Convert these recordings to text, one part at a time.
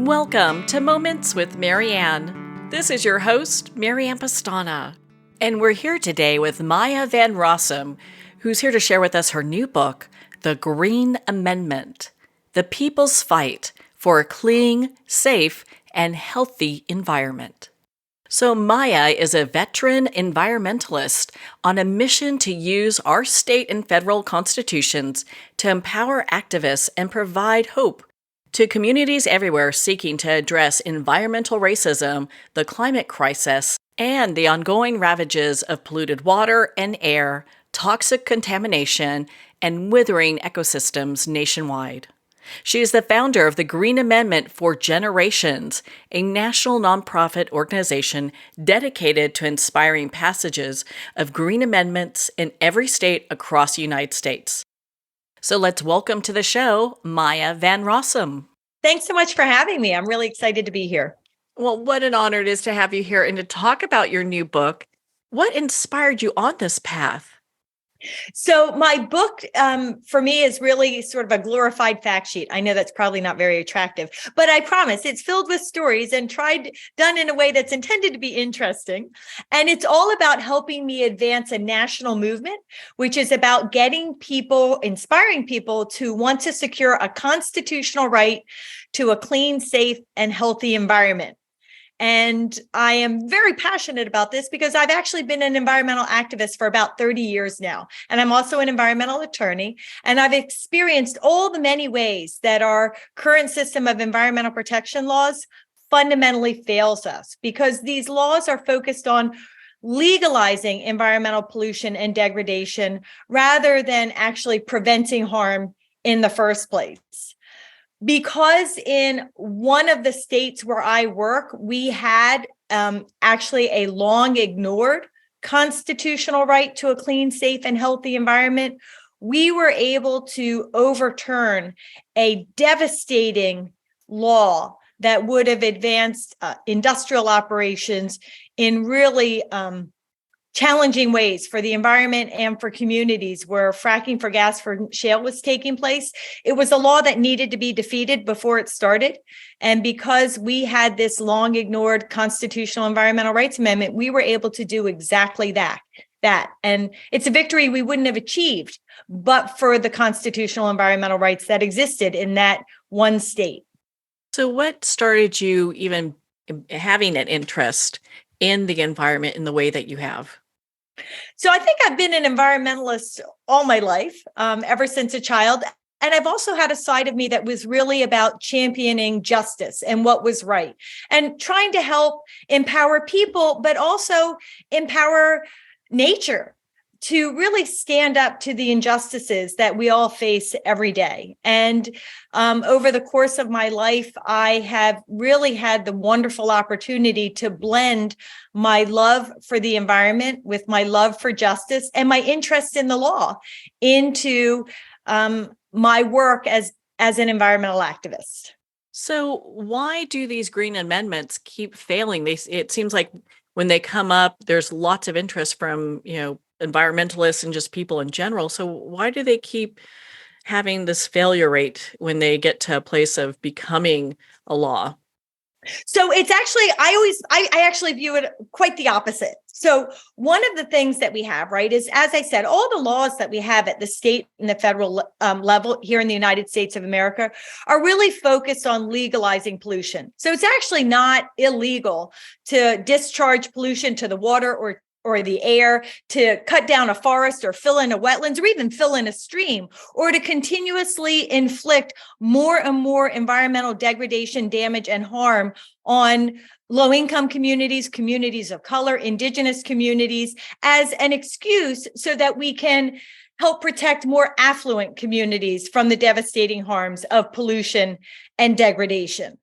Welcome to Moments with Marianne. This is your host, Marianne Pastana. And we're here today with Maya van Rossum, who's here to share with us her new book, The Green Amendment, The People's Fight for a Clean, Safe, and Healthy Environment. So Maya is a veteran environmentalist on a mission to use our state and federal constitutions to empower activists and provide hope to communities everywhere seeking to address environmental racism, the climate crisis, and the ongoing ravages of polluted water and air, toxic contamination, and withering ecosystems nationwide. She is the founder of the Green Amendment for Generations, a national nonprofit organization dedicated to inspiring passages of green amendments in every state across the United States. So let's welcome to the show, Maya van Rossum. Thanks so much for having me. I'm really excited to be here. Well, what an honor it is to have you here and to talk about your new book. What inspired you on this path? So my book for me is really sort of a glorified fact sheet. I know that's probably not very attractive, but I promise it's filled with stories and done in a way that's intended to be interesting. And it's all about helping me advance a national movement, which is about getting people, inspiring people to want to secure a constitutional right to a clean, safe, and healthy environment. And I am very passionate about this because I've actually been an environmental activist for about 30 years now. And I'm also an environmental attorney. And I've experienced all the many ways that our current system of environmental protection laws fundamentally fails us, because these laws are focused on legalizing environmental pollution and degradation rather than actually preventing harm in the first place. Because in one of the states where I work, we had actually a long ignored constitutional right to a clean, safe, and healthy environment, we were able to overturn a devastating law that would have advanced industrial operations in really challenging ways for the environment and for communities where fracking for gas for shale was taking place. It was a law that needed to be defeated before it started. And because we had this long ignored constitutional environmental rights amendment, we were able to do exactly that. And it's a victory we wouldn't have achieved but for the constitutional environmental rights that existed in that one state. So what started you even having an interest in the environment in the way that you have? So I think I've been an environmentalist all my life, ever since a child. And I've also had a side of me that was really about championing justice and what was right and trying to help empower people, but also empower nature to really stand up to the injustices that we all face every day. And over the course of my life, I have really had the wonderful opportunity to blend my love for the environment with my love for justice and my interest in the law into my work as an environmental activist. So why do these green amendments keep failing? It seems like when they come up, there's lots of interest from, environmentalists and just people in general. So why do they keep having this failure rate when they get to a place of becoming a law? So it's actually, I actually view it quite the opposite. So one of the things that we have, right, is, as I said, all the laws that we have at the state and the federal level here in the United States of America are really focused on legalizing pollution. So it's actually not illegal to discharge pollution to the water or the air, to cut down a forest or fill in a wetlands or even fill in a stream, or to continuously inflict more and more environmental degradation, damage, and harm on low-income communities, communities of color, indigenous communities, as an excuse so that we can help protect more affluent communities from the devastating harms of pollution and degradation.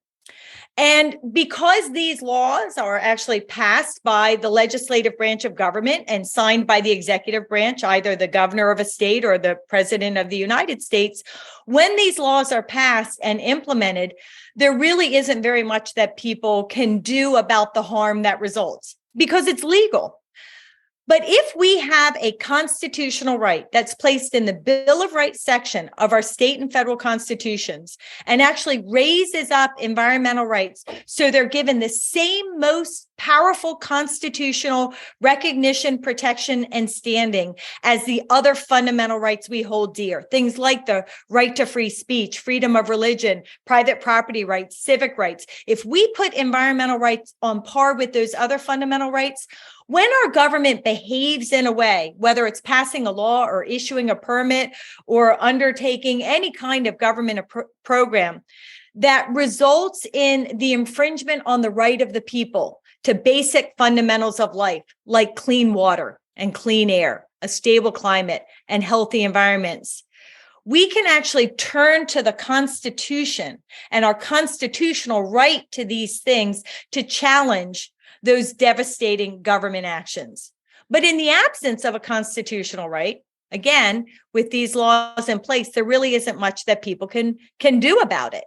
And because these laws are actually passed by the legislative branch of government and signed by the executive branch, either the governor of a state or the president of the United States, when these laws are passed and implemented, there really isn't very much that people can do about the harm that results because it's legal. But if we have a constitutional right that's placed in the Bill of Rights section of our state and federal constitutions and actually raises up environmental rights so they're given the same most powerful constitutional recognition, protection, and standing as the other fundamental rights we hold dear, things like the right to free speech, freedom of religion, private property rights, civic rights. If we put environmental rights on par with those other fundamental rights, when our government behaves in a way, whether it's passing a law or issuing a permit or undertaking any kind of government program that results in the infringement on the right of the people to basic fundamentals of life, like clean water and clean air, a stable climate, and healthy environments, we can actually turn to the Constitution and our constitutional right to these things to challenge those devastating government actions. But in the absence of a constitutional right, again, with these laws in place, there really isn't much that people can do about it.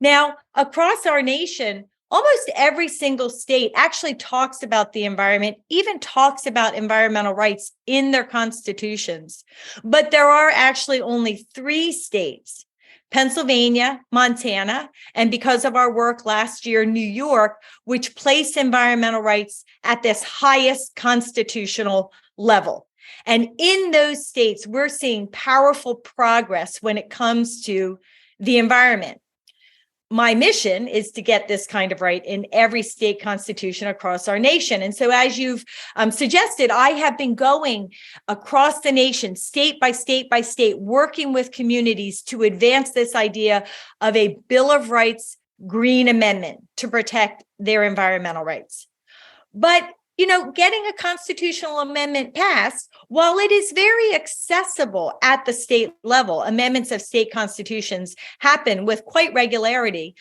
Now, across our nation, almost every single state actually talks about the environment, even talks about environmental rights in their constitutions. But there are actually only 3 states, Pennsylvania, Montana, and because of our work last year, New York, which place environmental rights at this highest constitutional level. And in those states, we're seeing powerful progress when it comes to the environment. My mission is to get this kind of right in every state constitution across our nation. And so as you've suggested, I have been going across the nation, state by state by state, working with communities to advance this idea of a Bill of Rights green amendment to protect their environmental rights. But getting a constitutional amendment passed, while it is very accessible at the state level, amendments of state constitutions happen with quite regularity,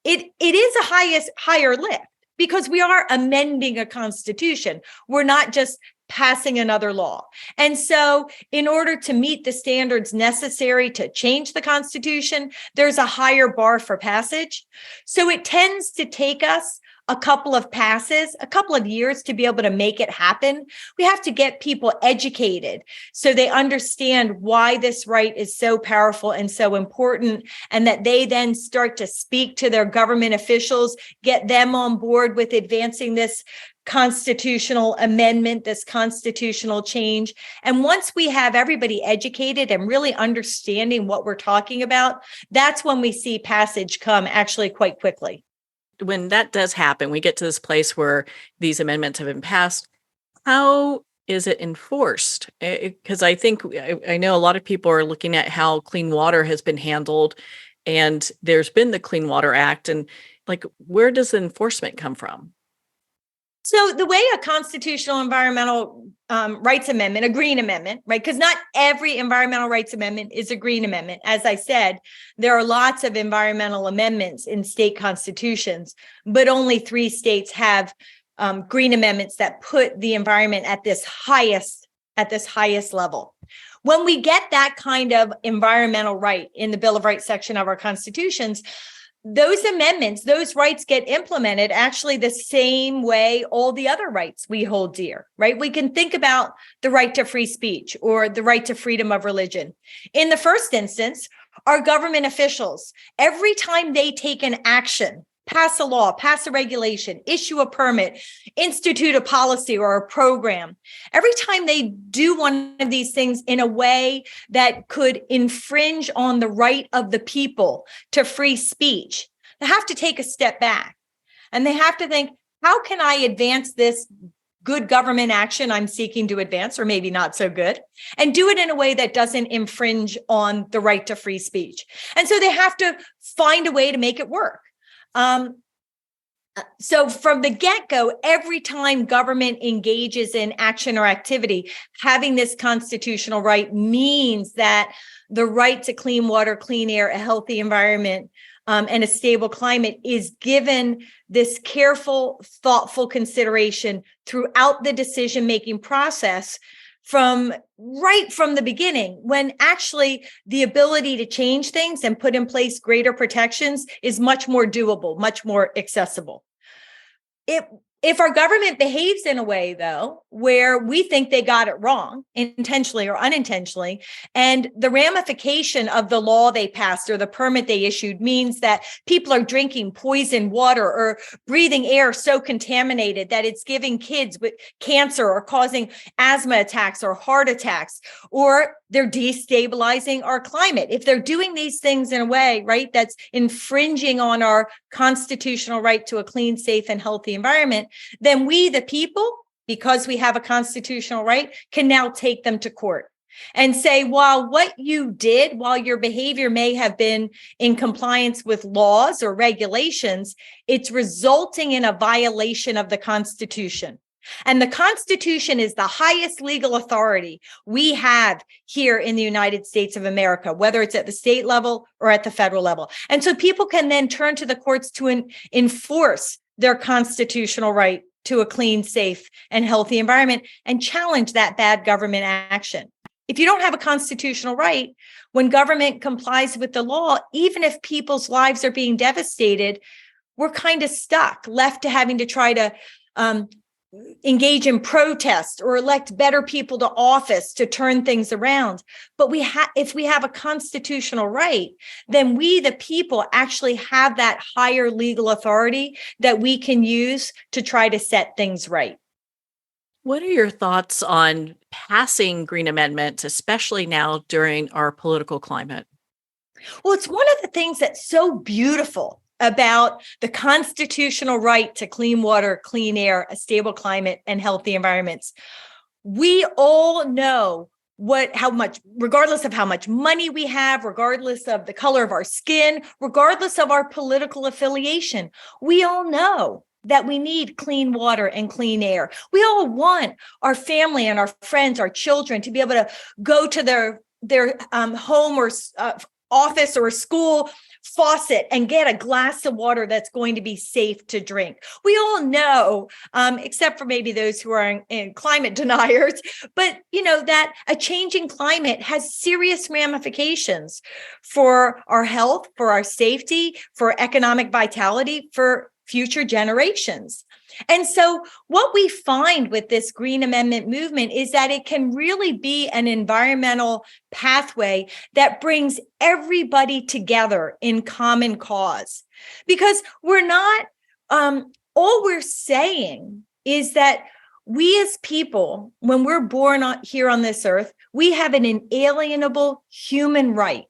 it is a higher lift because we are amending a constitution. We're not just passing another law. And so in order to meet the standards necessary to change the Constitution, there's a higher bar for passage. So it tends to take us a couple of passes, a couple of years to be able to make it happen. We have to get people educated so they understand why this right is so powerful and so important, and that they then start to speak to their government officials, get them on board with advancing this constitutional amendment, this constitutional change. And once we have everybody educated and really understanding what we're talking about, that's when we see passage come actually quite quickly. When that does happen, we get to this place where these amendments have been passed. How is it enforced? Because I think I know a lot of people are looking at how clean water has been handled, and there's been the Clean Water Act, and where does the enforcement come from? So the way a constitutional environmental rights amendment, a green amendment, right? Because not every environmental rights amendment is a green amendment. As I said, there are lots of environmental amendments in state constitutions, but only 3 states have green amendments that put the environment at this highest level. When we get that kind of environmental right in the Bill of Rights section of our constitutions, those amendments, those rights get implemented actually the same way all the other rights we hold dear, right? We can think about the right to free speech or the right to freedom of religion. In the first instance, our government officials, every time they take an action, pass a law, pass a regulation, issue a permit, institute a policy or a program, every time they do one of these things in a way that could infringe on the right of the people to free speech, they have to take a step back and they have to think, how can I advance this good government action I'm seeking to advance, or maybe not so good, and do it in a way that doesn't infringe on the right to free speech? And so they have to find a way to make it work. So from the get-go, every time government engages in action or activity, having this constitutional right means that the right to clean water, clean air, a healthy environment, and a stable climate is given this careful, thoughtful consideration throughout the decision-making process right from the beginning, when actually the ability to change things and put in place greater protections is much more doable, much more accessible. If our government behaves in a way, though, where we think they got it wrong, intentionally or unintentionally, and the ramification of the law they passed or the permit they issued means that people are drinking poisoned water or breathing air so contaminated that it's giving kids with cancer or causing asthma attacks or heart attacks, or they're destabilizing our climate. If they're doing these things in a way, right, that's infringing on our constitutional right to a clean, safe, and healthy environment, then we, the people, because we have a constitutional right, can now take them to court and say, while what you did, while your behavior may have been in compliance with laws or regulations, it's resulting in a violation of the Constitution. And the Constitution is the highest legal authority we have here in the United States of America, whether it's at the state level or at the federal level. And so people can then turn to the courts to enforce their constitutional right to a clean, safe, and healthy environment and challenge that bad government action. If you don't have a constitutional right, when government complies with the law, even if people's lives are being devastated, we're kind of stuck, left to having to try to engage in protest or elect better people to office to turn things around. But if we have a constitutional right, then we, the people, actually have that higher legal authority that we can use to try to set things right. What are your thoughts on passing green amendments, especially now during our political climate? Well, it's one of the things that's so beautiful about the constitutional right to clean water, clean air, a stable climate, and healthy environments. We all know how much, regardless of how much money we have, regardless of the color of our skin, regardless of our political affiliation, we all know that we need clean water and clean air. We all want our family and our friends, our children, to be able to go to their home or office or school faucet and get a glass of water that's going to be safe to drink. We all know, except for maybe those who are in climate deniers, but that a changing climate has serious ramifications for our health, for our safety, for economic vitality, for future generations. And so what we find with this Green Amendment movement is that it can really be an environmental pathway that brings everybody together in common cause. Because we're not, all we're saying is that we as people, when we're born here on this earth, we have an inalienable human right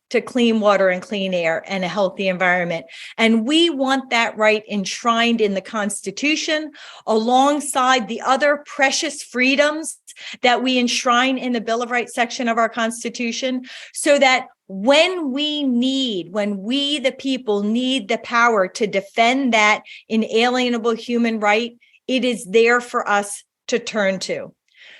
to clean water and clean air and a healthy environment. And we want that right enshrined in the Constitution alongside the other precious freedoms that we enshrine in the Bill of Rights section of our Constitution, so that when we, the people, need the power to defend that inalienable human right, it is there for us to turn to.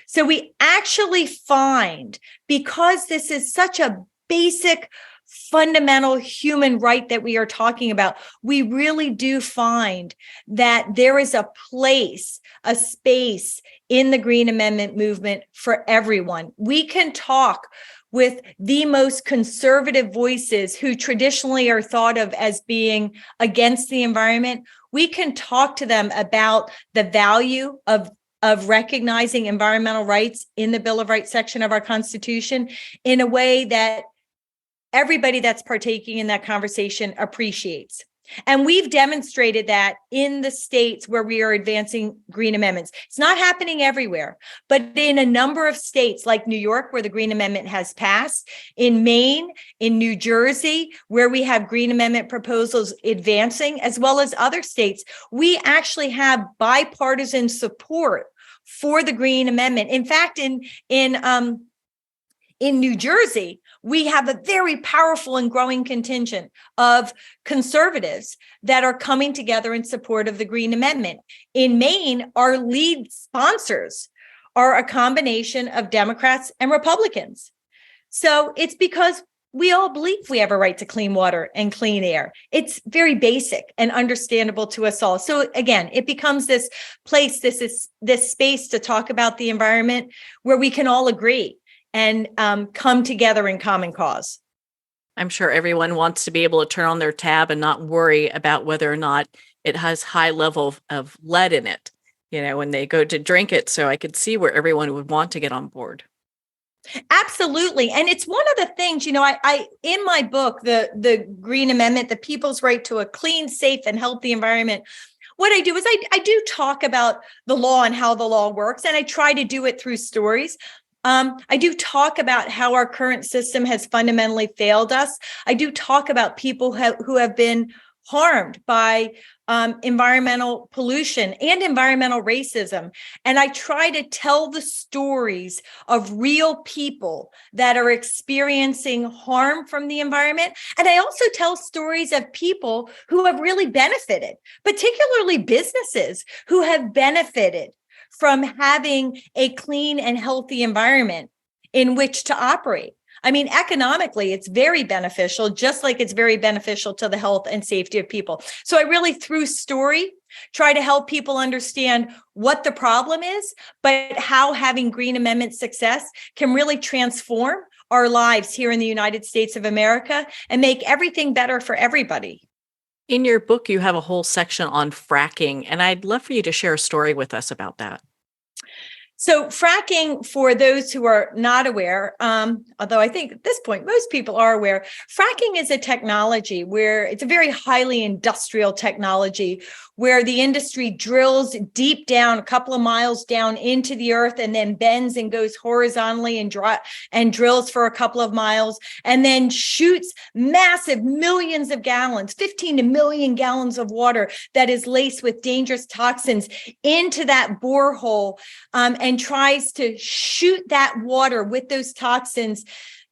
So we actually find, because this is such a basic, fundamental human right that we are talking about, we really do find that there is a place, a space in the Green Amendment movement for everyone. We can talk with the most conservative voices who traditionally are thought of as being against the environment. We can talk to them about the value of recognizing environmental rights in the Bill of Rights section of our Constitution in a way that everybody that's partaking in that conversation appreciates. And we've demonstrated that in the states where we are advancing green amendments. It's not happening everywhere, but in a number of states like New York, where the Green Amendment has passed, in Maine, in New Jersey, where we have Green Amendment proposals advancing, as well as other states, we actually have bipartisan support for the Green Amendment. In fact, in New Jersey, we have a very powerful and growing contingent of conservatives that are coming together in support of the Green Amendment. In Maine, our lead sponsors are a combination of Democrats and Republicans. So it's because we all believe we have a right to clean water and clean air. It's very basic and understandable to us all. So again, it becomes this place, this space to talk about the environment where we can all agree and come together in common cause. I'm sure everyone wants to be able to turn on their tab and not worry about whether or not it has high level of lead in it, when they go to drink it. So I could see where everyone would want to get on board. Absolutely. And it's one of the things, I in my book, the Green Amendment, the People's Right to a Clean, Safe, and Healthy Environment, what I do is I do talk about the law and how the law works, and I try to do it through stories. I do talk about how our current system has fundamentally failed us. I do talk about people who have been harmed by environmental pollution and environmental racism. And I try to tell the stories of real people that are experiencing harm from the environment. And I also tell stories of people who have really benefited, particularly businesses who have benefited from having a clean and healthy environment in which to operate. I mean, economically, it's very beneficial, just like it's very beneficial to the health and safety of people. So I really, through story, try to help people understand what the problem is, but how having Green Amendment success can really transform our lives here in the United States of America and make everything better for everybody. In your book, you have a whole section on fracking, and I'd love for you to share a story with us about that. So fracking, for those who are not aware, although I think at this point, most people are aware, fracking is a technology where it's a very highly industrial technology where the industry drills deep down, a couple of miles down into the earth, and then bends and goes horizontally and drills for a couple of miles, and then shoots massive millions of gallons, 15 to million gallons of water that is laced with dangerous toxins into that borehole, and tries to shoot that water with those toxins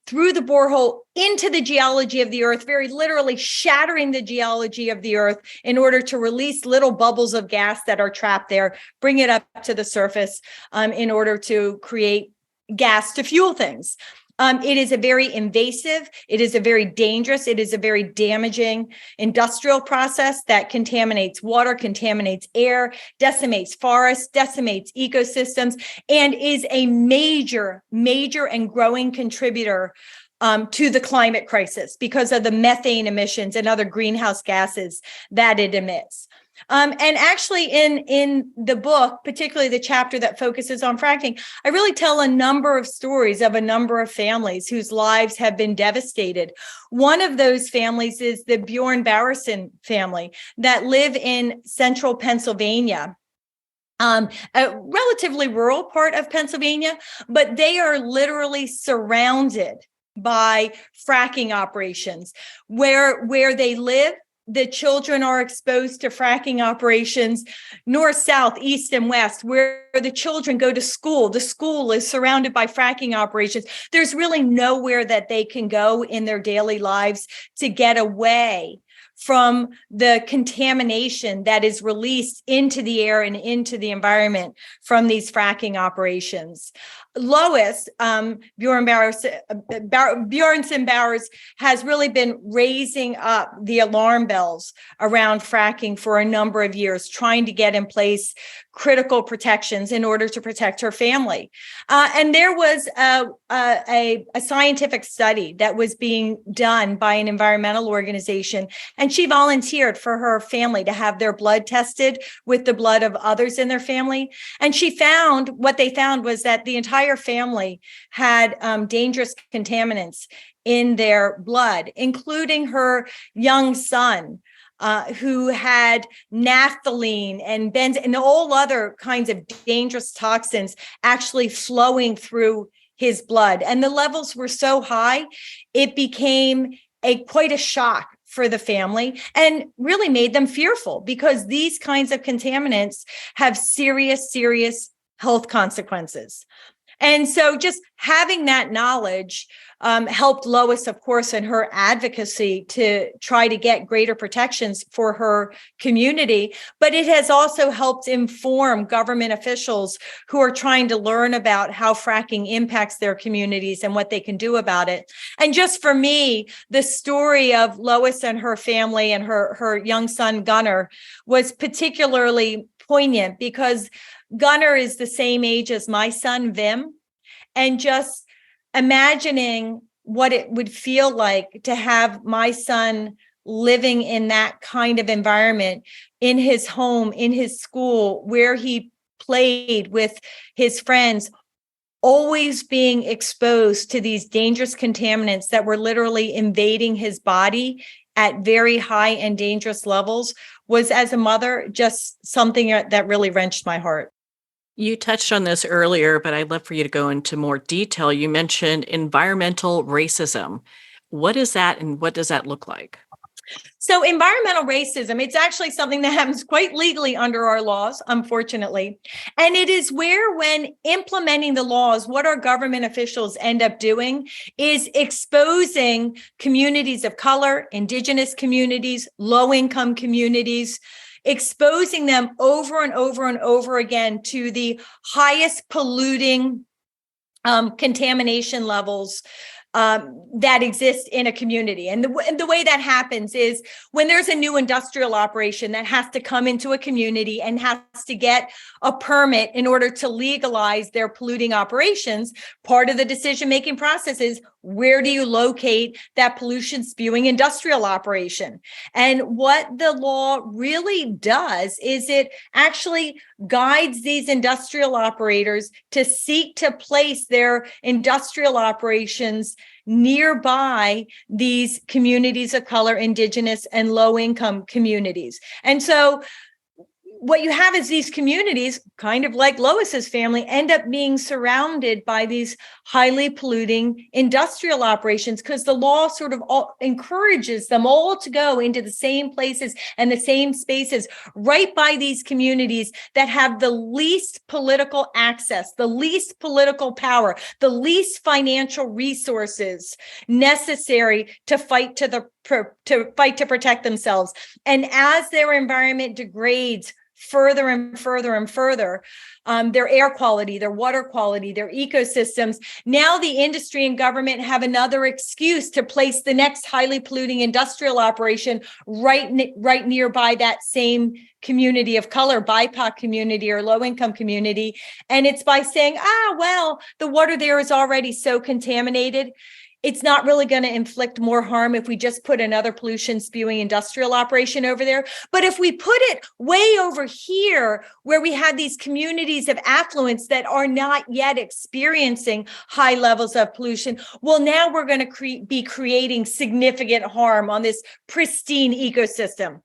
through the borehole into the geology of the earth, very literally shattering the geology of the earth in order to release little bubbles of gas that are trapped there, bring it up to the surface in order to create gas to fuel things. It is a very invasive, it is a very dangerous, it is a very damaging industrial process that contaminates water, contaminates air, decimates forests, decimates ecosystems, and is a major, major and growing contributor to the climate crisis because of the methane emissions and other greenhouse gases that it emits. And actually in the book, particularly the chapter that focuses on fracking, I really tell a number of stories of a number of families whose lives have been devastated. One of those families is the Bjorn Barrison family that live in central Pennsylvania. A relatively rural part of Pennsylvania, but they are literally surrounded by fracking operations. Where they live, the children are exposed to fracking operations north, south, east, and west. Where the children go to school, the school is surrounded by fracking operations. There's really nowhere that they can go in their daily lives to get away from the contamination that is released into the air and into the environment from these fracking operations. Lois, Bjornson Bowers, has really been raising up the alarm bells around fracking for a number of years, trying to get in place critical protections in order to protect her family. And there was a scientific study that was being done by an environmental organization, and she volunteered for her family to have their blood tested with the blood of others in their family. And what they found was that the entire family had dangerous contaminants in their blood, including her young son, who had naphthalene and benzene and all other kinds of dangerous toxins actually flowing through his blood. And the levels were so high, it became quite a shock for the family and really made them fearful, because these kinds of contaminants have serious, serious health consequences. And so just having that knowledge helped Lois, of course, in her advocacy to try to get greater protections for her community. But it has also helped inform government officials who are trying to learn about how fracking impacts their communities and what they can do about it. And just for me, the story of Lois and her family and her young son, Gunnar, was particularly poignant because Gunnar is the same age as my son, Vim, and just imagining what it would feel like to have my son living in that kind of environment in his home, in his school, where he played with his friends, always being exposed to these dangerous contaminants that were literally invading his body at very high and dangerous levels, was, as a mother, just something that really wrenched my heart. You touched on this earlier, but I'd love for you to go into more detail. You mentioned environmental racism. What is that and what does that look like? So environmental racism, it's actually something that happens quite legally under our laws, unfortunately. And it is where, when implementing the laws, what our government officials end up doing is exposing communities of color, indigenous communities, low-income communities, exposing them over and over and over again to the highest polluting contamination levels that exist in a community. And the way that happens is when there's a new industrial operation that has to come into a community and has to get a permit in order to legalize their polluting operations, part of the decision-making process is, where do you locate that pollution spewing industrial operation? And what the law really does is it actually guides these industrial operators to seek to place their industrial operations nearby these communities of color, indigenous and low-income communities. And so what you have is these communities, kind of like Lois's family, end up being surrounded by these highly polluting industrial operations, because the law sort of encourages them all to go into the same places and the same spaces right by these communities that have the least political access, the least political power, the least financial resources necessary to fight to protect themselves. And as their environment degrades further and further and further, their air quality, their water quality, their ecosystems, now the industry and government have another excuse to place the next highly polluting industrial operation right nearby that same community of color, BIPOC community or low-income community. And it's by saying, well, the water there is already so contaminated, it's not really going to inflict more harm if we just put another pollution spewing industrial operation over there. But if we put it way over here, where we have these communities of affluence that are not yet experiencing high levels of pollution, well, now we're going to be creating significant harm on this pristine ecosystem.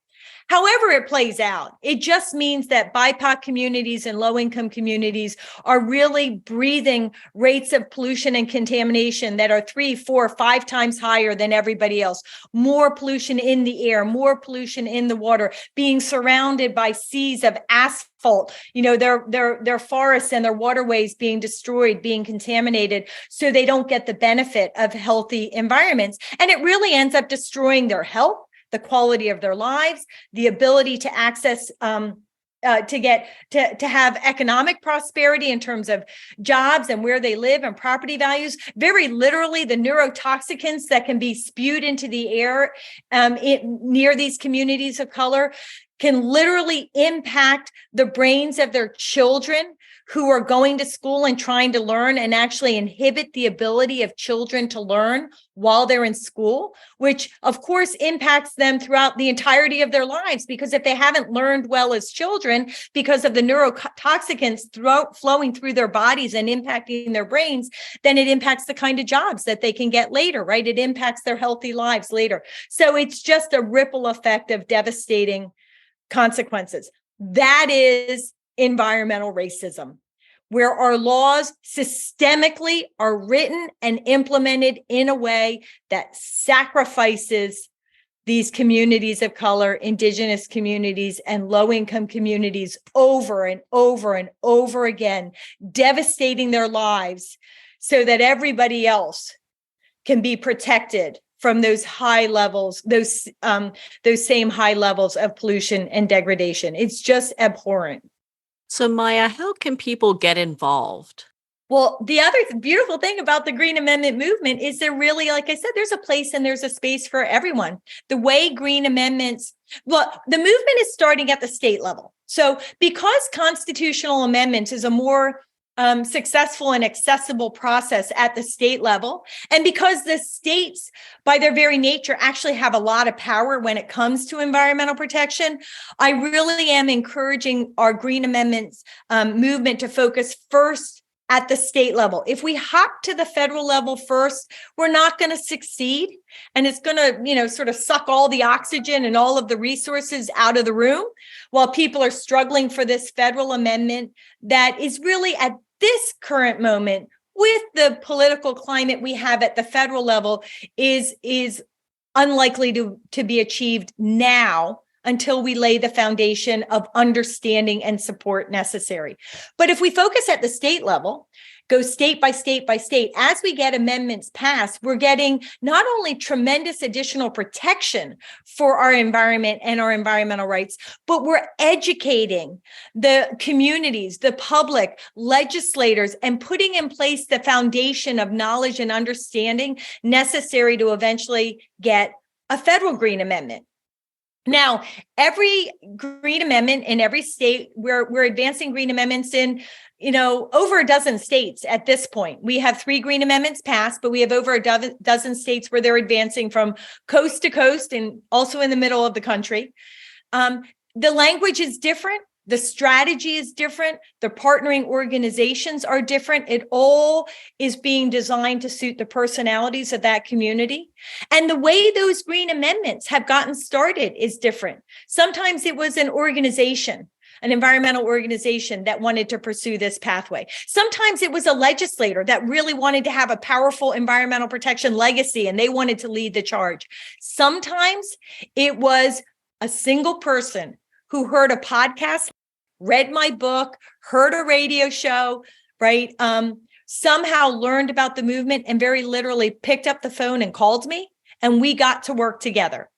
However it plays out, it just means that BIPOC communities and low-income communities are really breathing rates of pollution and contamination that are 3, 4, 5 times higher than everybody else. More pollution in the air, more pollution in the water, being surrounded by seas of asphalt, their forests and their waterways being destroyed, being contaminated, so they don't get the benefit of healthy environments. And it really ends up destroying their health, the quality of their lives, the ability to access, to have economic prosperity in terms of jobs and where they live and property values. Very literally, the neurotoxicants that can be spewed into the air near these communities of color can literally impact the brains of their children who are going to school and trying to learn, and actually inhibit the ability of children to learn while they're in school, which of course impacts them throughout the entirety of their lives. Because if they haven't learned well as children because of the neurotoxicants flowing through their bodies and impacting their brains, then it impacts the kind of jobs that they can get later, right? It impacts their healthy lives later. So it's just a ripple effect of devastating consequences. That is environmental racism, where our laws systemically are written and implemented in a way that sacrifices these communities of color, indigenous communities, and low-income communities over and over and over again, devastating their lives so that everybody else can be protected from those high levels, those same high levels of pollution and degradation. It's just abhorrent. So, Maya, how can people get involved? Well, the other beautiful thing about the Green Amendment movement is there really, like I said, there's a place and there's a space for everyone. The way Green Amendments, well, the movement is starting at the state level. So because constitutional amendments is a more successful and accessible process at the state level. And because the states, by their very nature, actually have a lot of power when it comes to environmental protection, I really am encouraging our Green Amendments movement to focus first at the state level. If we hop to the federal level first, we're not going to succeed. And it's going to, sort of suck all the oxygen and all of the resources out of the room while people are struggling for this federal amendment that is really at this current moment with the political climate we have at the federal level is unlikely to be achieved now until we lay the foundation of understanding and support necessary. But if we focus at the state level, go state by state by state, as we get amendments passed, we're getting not only tremendous additional protection for our environment and our environmental rights, but we're educating the communities, the public, legislators, and putting in place the foundation of knowledge and understanding necessary to eventually get a federal Green Amendment. Now, every Green Amendment in every state, we're advancing Green Amendments in, over a dozen states at this point. We have 3 Green Amendments passed, but we have over a dozen states where they're advancing from coast to coast and also in the middle of the country. The language is different. The strategy is different. The partnering organizations are different. It all is being designed to suit the personalities of that community. And the way those Green Amendments have gotten started is different. Sometimes it was an organization, an environmental organization that wanted to pursue this pathway. Sometimes it was a legislator that really wanted to have a powerful environmental protection legacy and they wanted to lead the charge. Sometimes it was a single person who heard a podcast, read my book, heard a radio show, right? Somehow learned about the movement and very literally picked up the phone and called me, and we got to work together.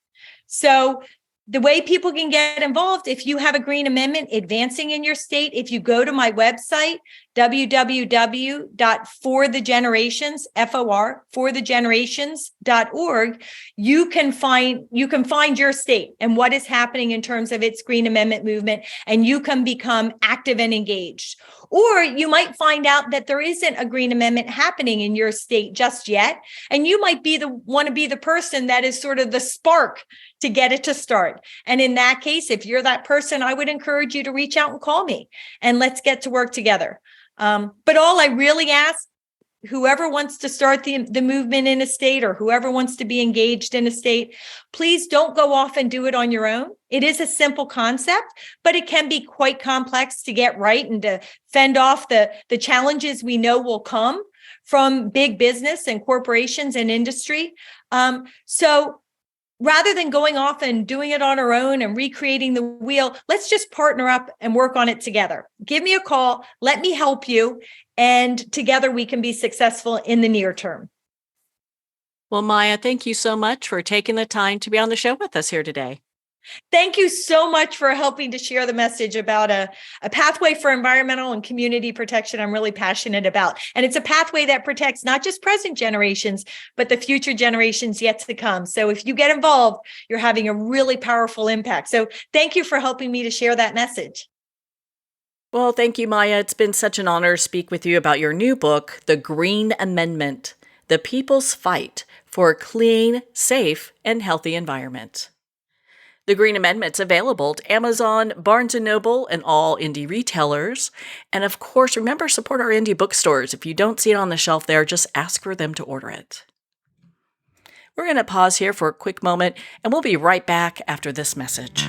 So the way people can get involved, if you have a Green Amendment advancing in your state, if you go to my website, forthegenerations.org, you can find your state and what is happening in terms of its Green Amendment movement, and you can become active and engaged. Or you might find out that there isn't a Green Amendment happening in your state just yet, and you might want to be the person that is sort of the spark to get it to start. And in that case, if you're that person, I would encourage you to reach out and call me, and let's get to work together. But all I really ask, whoever wants to start the movement in a state or whoever wants to be engaged in a state, please don't go off and do it on your own. It is a simple concept, but it can be quite complex to get right and to fend off the challenges we know will come from big business and corporations and industry. So rather than going off and doing it on our own and recreating the wheel, let's just partner up and work on it together. Give me a call. Let me help you. And together we can be successful in the near term. Well, Maya, thank you so much for taking the time to be on the show with us here today. Thank you so much for helping to share the message about a pathway for environmental and community protection I'm really passionate about. And it's a pathway that protects not just present generations, but the future generations yet to come. So if you get involved, you're having a really powerful impact. So thank you for helping me to share that message. Well, thank you, Maya. It's been such an honor to speak with you about your new book, The Green Amendment, The People's Fight for a Clean, Safe, and Healthy Environment. The Green Amendment's available at Amazon, Barnes & Noble, and all indie retailers. And of course, remember, support our indie bookstores. If you don't see it on the shelf there, just ask for them to order it. We're going to pause here for a quick moment, and we'll be right back after this message.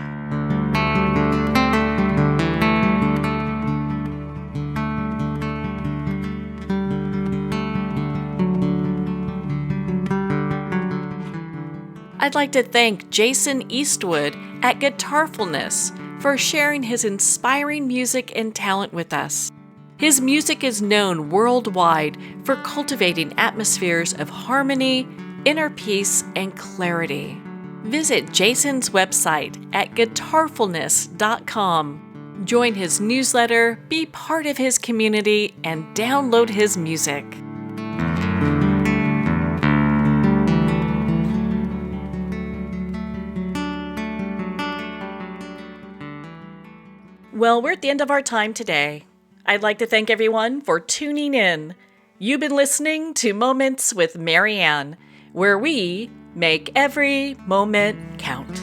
I'd like to thank Jason Eastwood at Guitarfulness for sharing his inspiring music and talent with us. His music is known worldwide for cultivating atmospheres of harmony, inner peace, and clarity. Visit Jason's website at guitarfulness.com. Join his newsletter, be part of his community, and download his music. Well, we're at the end of our time today. I'd like to thank everyone for tuning in. You've been listening to Moments with Marianne, where we make every moment count.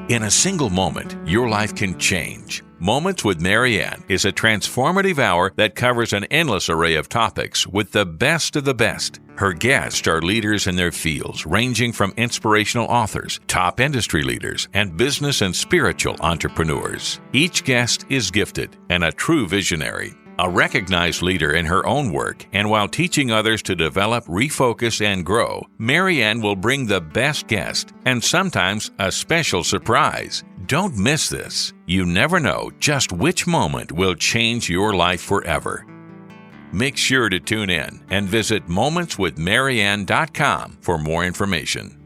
In a single moment, your life can change. Moments with Marianne is a transformative hour that covers an endless array of topics with the best of the best. Her guests are leaders in their fields, ranging from inspirational authors, top industry leaders, and business and spiritual entrepreneurs. Each guest is gifted and a true visionary. A recognized leader in her own work, and while teaching others to develop, refocus, and grow, Marianne will bring the best guest and sometimes a special surprise. Don't miss this. You never know just which moment will change your life forever. Make sure to tune in and visit momentswithmarianne.com for more information.